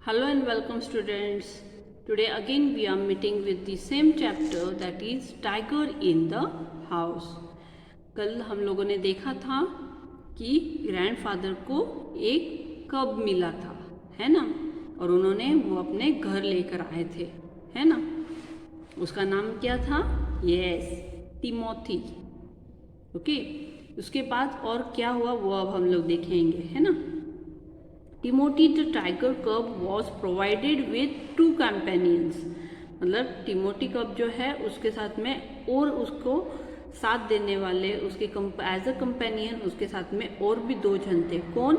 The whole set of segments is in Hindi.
Hello and welcome students. Today again we are meeting with the same chapter, that is Tiger in the House. कल हम लोगों ने देखा था कि ग्रैंडफादर को एक कब मिला था, है ना, और उन्होंने वो अपने घर लेकर आए थे, है ना। उसका नाम क्या था? Yes, Timothy. ओके, उसके बाद और क्या हुआ वो अब हम लोग देखेंगे, है ना। टिमोथी द टाइगर कब वॉज प्रोवाइडेड विथ 2 कंपेनियंस। मतलब टिमोथी कब जो है उसके साथ में और उसको साथ देने वाले उसके एज अ कंपेनियन उसके साथ में और भी 2 जन थे। कौन?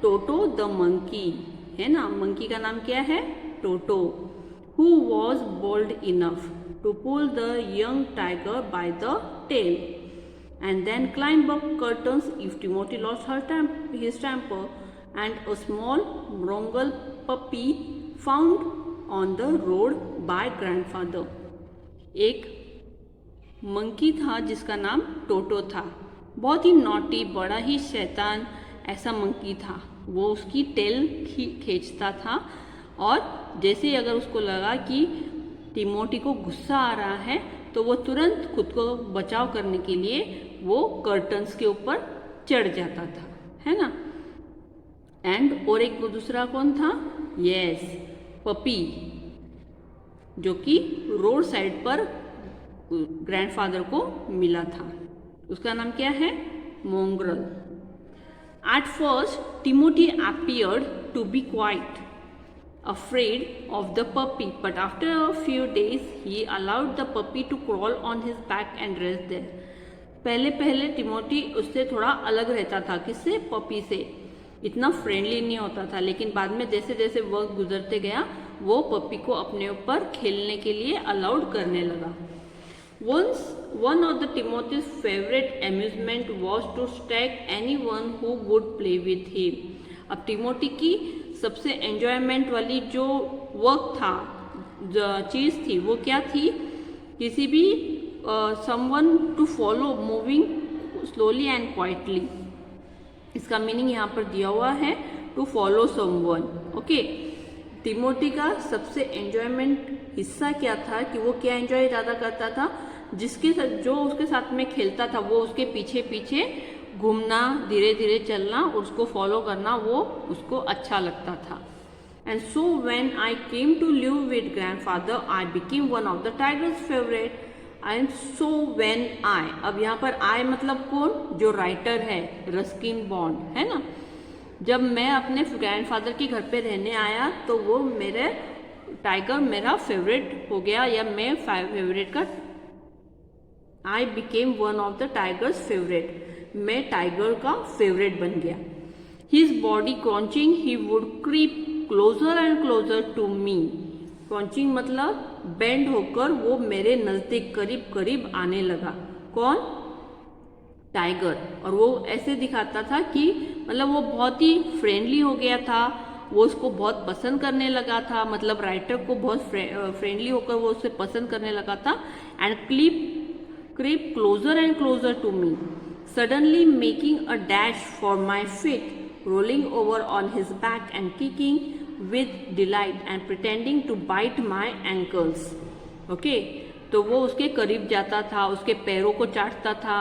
टोटो द मंकी, है ना। मंकी का नाम क्या है? Toto. Who was bold enough to pull the young tiger by the tail and then climb up curtains if Timothy lost his temper, and a small Mongol puppy found on the road by grandfather. एक मंकी था जिसका नाम टोटो था, बहुत ही नॉटी, बड़ा ही शैतान ऐसा मंकी था। वो उसकी टेल खींचता था और जैसे ही अगर उसको लगा कि टिमोथी को गुस्सा आ रहा है तो वो तुरंत खुद को बचाव करने के लिए वो कर्टन्स के ऊपर चढ़ जाता था, है ना। एंड और एक दूसरा कौन था? यस, पपी, जो कि रोड साइड पर ग्रैंडफादर को मिला था। उसका नाम क्या है? Mongrel. At first Timothy appeared to be quite afraid of the puppy, but after a few days he allowed the puppy to crawl on his back and rest there. पहले टिमोथी उससे थोड़ा अलग रहता था। किससे? पपी से। इतना फ्रेंडली नहीं होता था, लेकिन बाद में जैसे जैसे वक्त गुजरते गया वो पपी को अपने ऊपर खेलने के लिए अलाउड करने लगा। Once one of the Timothy's favorite amusement was to stag anyone who would play with him. अब टिमोथी की सबसे एंजॉयमेंट वाली जो वर्क था, जो चीज़ थी, वो क्या थी? किसी भी someone to follow moving slowly and quietly. इसका मीनिंग यहाँ पर दिया हुआ है, to follow someone. Okay, Timothy का सबसे एंजॉयमेंट हिस्सा क्या था कि वो क्या एंजॉय ज़्यादा करता था? जो उसके साथ में खेलता था वो उसके पीछे पीछे घूमना, धीरे धीरे चलना, उसको फॉलो करना, वो उसको अच्छा लगता था। And so when I came to live with grandfather I became one of the tiger's favourite. And so when I, अब यहाँ पर आई मतलब कौन? जो राइटर है, रस्किन बॉन्ड, है ना। जब मैं अपने ग्रैंडफादर के घर पे रहने आया तो वो मेरे टाइगर मेरा फेवरेट हो गया, या मैं फेवरेट का I became one of the tiger's favourite, मैं टाइगर का फेवरेट बन गया। His body crouching he would creep closer and closer to me. Crouching मतलब बेंड होकर वो मेरे नजदीक करीब करीब आने लगा। कौन? टाइगर। और वो ऐसे दिखाता था कि मतलब वो बहुत ही फ्रेंडली हो गया था, वो उसको बहुत पसंद करने लगा था, मतलब राइटर को बहुत फ्रेंडली होकर वो उससे पसंद करने लगा था। And creep closer and closer to me, suddenly making a dash for my feet, rolling over on his back and kicking with delight and pretending to bite my ankles. Okay, तो वो उसके करीब जाता था, उसके पैरों को चाटता था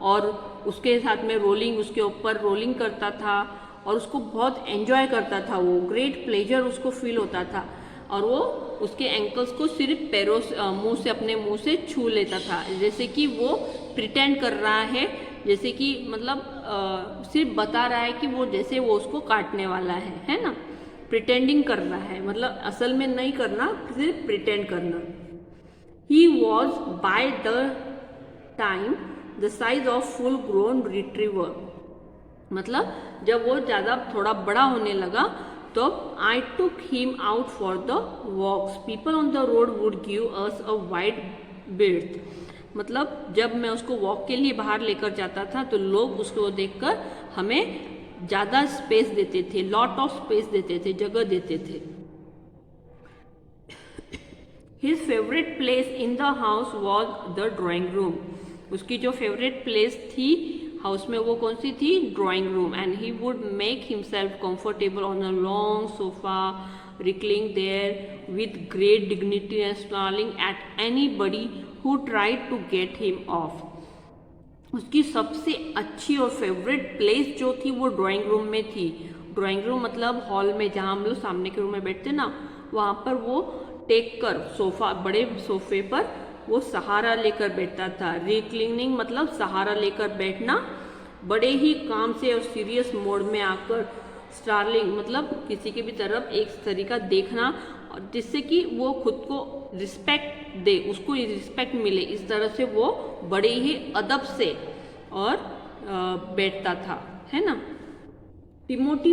और उसके साथ में उसके ऊपर रोलिंग करता था और उसको बहुत एंजॉय करता था। वो ग्रेट प्लेजर उसको फील होता था और वो उसके एंकल्स को सिर्फ पैरों मुंह से, अपने मुंह से छू लेता था, जैसे कि वो प्रिटेंड कर रहा है, जैसे कि मतलब सिर्फ बता रहा है कि वो जैसे वो उसको काटने वाला है ना। प्रिटेंडिंग कर रहा है, मतलब असल में नहीं करना, सिर्फ प्रिटेंड करना। He was by the time the size of full grown retriever. मतलब जब वो ज़्यादा थोड़ा बड़ा होने लगा तो I took him out for the walks. People on the road would give us a wide berth. मतलब जब मैं उसको वॉक के लिए बाहर लेकर जाता था तो लोग उसको देखकर हमें ज़्यादा स्पेस देते थे, लॉट ऑफ स्पेस देते थे, जगह देते थे। His favorite place in the house was the drawing room. उसकी जो फेवरेट प्लेस थी हाउस में वो कौन सी थी, drawing room, and he would make himself comfortable on a long sofa, reclining there with great dignity and snarling at anybody who tried to get him off. उसकी सबसे अच्छी और फेवरेट प्लेस जो थी वो ड्राइंग रूम में थी। ड्राइंग रूम मतलब हॉल में जहाँ हम लोग सामने के रूम में बैठते ना, वहाँ पर वो टेक कर सोफा, बड़े सोफे पर वो सहारा लेकर बैठता था। रिक्लिनिंग मतलब सहारा लेकर बैठना, बड़े ही काम से और सीरियस मोड में आकर। स्टार्लिंग मतलब किसी की भी तरफ एक तरीका देखना, जिससे कि वो खुद को रिस्पेक्ट दे, उसको रिस्पेक्ट मिले, इस तरह से वो बड़े ही अदब से और बैठता था, है ना। Timothy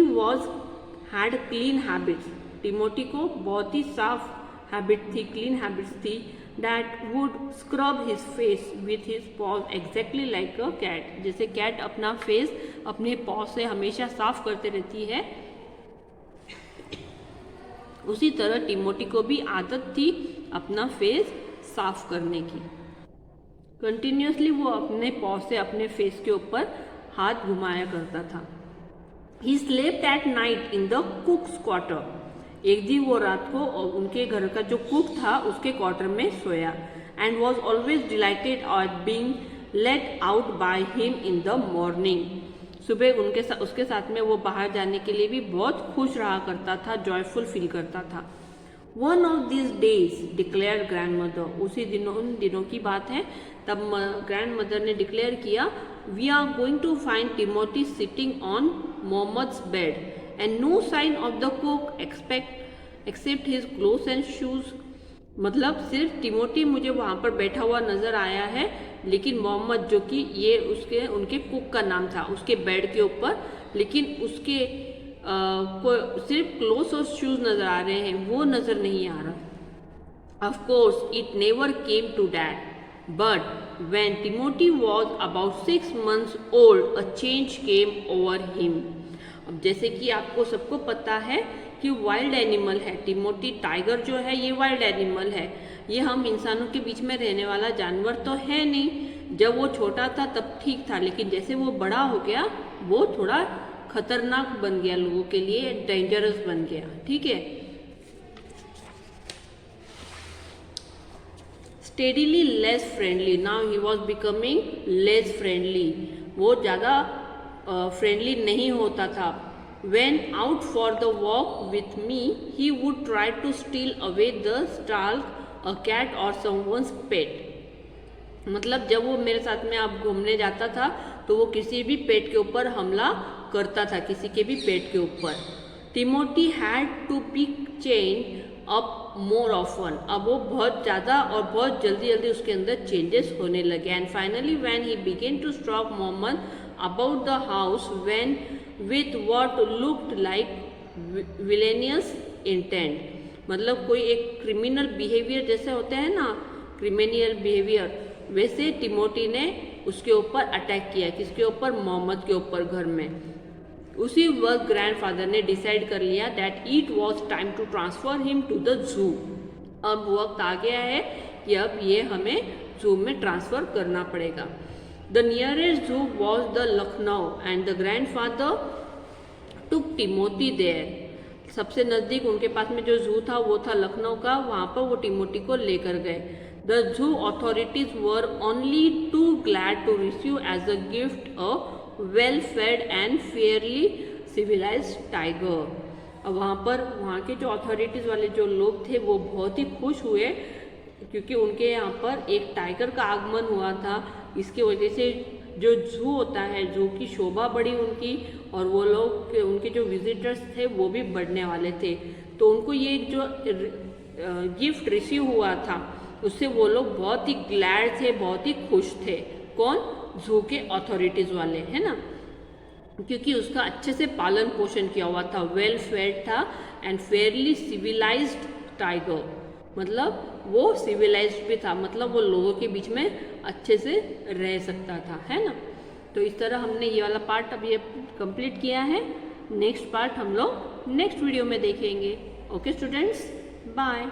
had clean habits, Timothy को बहुत ही साफ हैबिट थी, क्लीन हैबिट्स थी। That would scrub his face with his paws exactly like a cat, जैसे कैट अपना फेस अपने पॉ से हमेशा साफ करते रहती है, उसी तरह टिमोटी को भी आदत थी अपना फेस साफ करने की। कंटिन्यूसली वो अपने पॉ से अपने फेस के ऊपर हाथ घुमाया करता था। He slept at night in the कुक्स quarter, एक दिन वो रात को उनके घर का जो कुक था उसके क्वार्टर में सोया। And was always delighted at being let out by him in the morning, सुबह उसके साथ में वो बाहर जाने के लिए भी बहुत खुश रहा करता था, जॉयफुल फील करता था। One of this days declare grandmother, उन दिनों की बात है, तब ग्रैंड मदर ने डिक्लेयर किया, we are going to find Timothy sitting on Mohammed's bed and no sign of the cook except his clothes and shoes, मतलब सिर्फ टिमोथी मुझे वहाँ पर बैठा हुआ नजर आया है, लेकिन मोहम्मद जो कि ये उनके कुक का नाम था, उसके बेड के ऊपर, लेकिन उसके को सिर्फ क्लोथ्स और शूज नजर आ रहे हैं, वो नजर नहीं आ रहा। Of course it never came to that, but when Timothy was about 6 months old a change came over him. अब जैसे कि आपको सबको पता है कि वाइल्ड एनिमल है टिमोथी, टाइगर जो है ये वाइल्ड एनिमल है, ये हम इंसानों के बीच में रहने वाला जानवर तो है नहीं। जब वो छोटा था तब ठीक था, लेकिन जैसे वो बड़ा हो गया वो थोड़ा खतरनाक बन गया, लोगों के लिए डेंजरस बन गया, ठीक है। Steadily less friendly, now he was becoming less friendly, वो ज़्यादा फ्रेंडली नहीं होता था। When out for the walk with me, he would try to steal away the stalk, a cat or someone's pet. मतलब जब वो मेरे साथ में आप घूमने जाता था तो वो किसी भी पेट के ऊपर हमला करता था, किसी के भी पेट के ऊपर। Timothy had to be chained up more often, अब वो बहुत ज़्यादा और बहुत जल्दी जल्दी उसके अंदर चेंजेस होने लगे। And finally when he began to stalk Mohammad about the house when with what looked like villainous intent, मतलब कोई एक क्रिमिनल बिहेवियर जैसे होते हैं ना, क्रिमिनल बिहेवियर, वैसे टिमोथी ने उसके ऊपर अटैक किया, किसके ऊपर, मोहम्मद के ऊपर घर में। उसी वक्त ग्रैंडफादर ने डिसाइड कर लिया that it was time to transfer him to the zoo, अब वक्त आ गया है कि अब ये हमें जू में ट्रांसफर करना पड़ेगा। The nearest zoo was the Lucknow and the grandfather took Timothy there. सबसे नज़दीक उनके पास में जो जू था वो था लखनऊ का, वहाँ पर वो टिमोथी को लेकर गए। The zoo authorities were only too glad to receive as a gift a well-fed and fairly civilized tiger. अब वहाँ के जो अथॉरिटीज़ वाले जो लोग थे वो बहुत ही खुश हुए, क्योंकि उनके यहाँ पर एक टाइगर का आगमन हुआ था। इसकी वजह से जो जू होता है, जू की शोभा बढ़ी उनकी, और वो लोग उनके जो विजिटर्स थे वो भी बढ़ने वाले थे। तो उनको ये जो गिफ्ट रिसीव हुआ था उससे वो लोग बहुत ही ग्लैड थे, बहुत ही खुश थे। कौन? जू के अथॉरिटीज़ वाले, है ना, क्योंकि उसका अच्छे से पालन पोषण किया हुआ था, वेल फेड था एंड फेयरली सिविलाइज्ड टाइगर, मतलब वो सिविलाइज्ड भी था, मतलब वो लोगों के बीच में अच्छे से रह सकता था, है ना। तो इस तरह हमने ये वाला पार्ट अब ये कंप्लीट किया है। नेक्स्ट पार्ट हम लोग नेक्स्ट वीडियो में देखेंगे। Okay students, bye.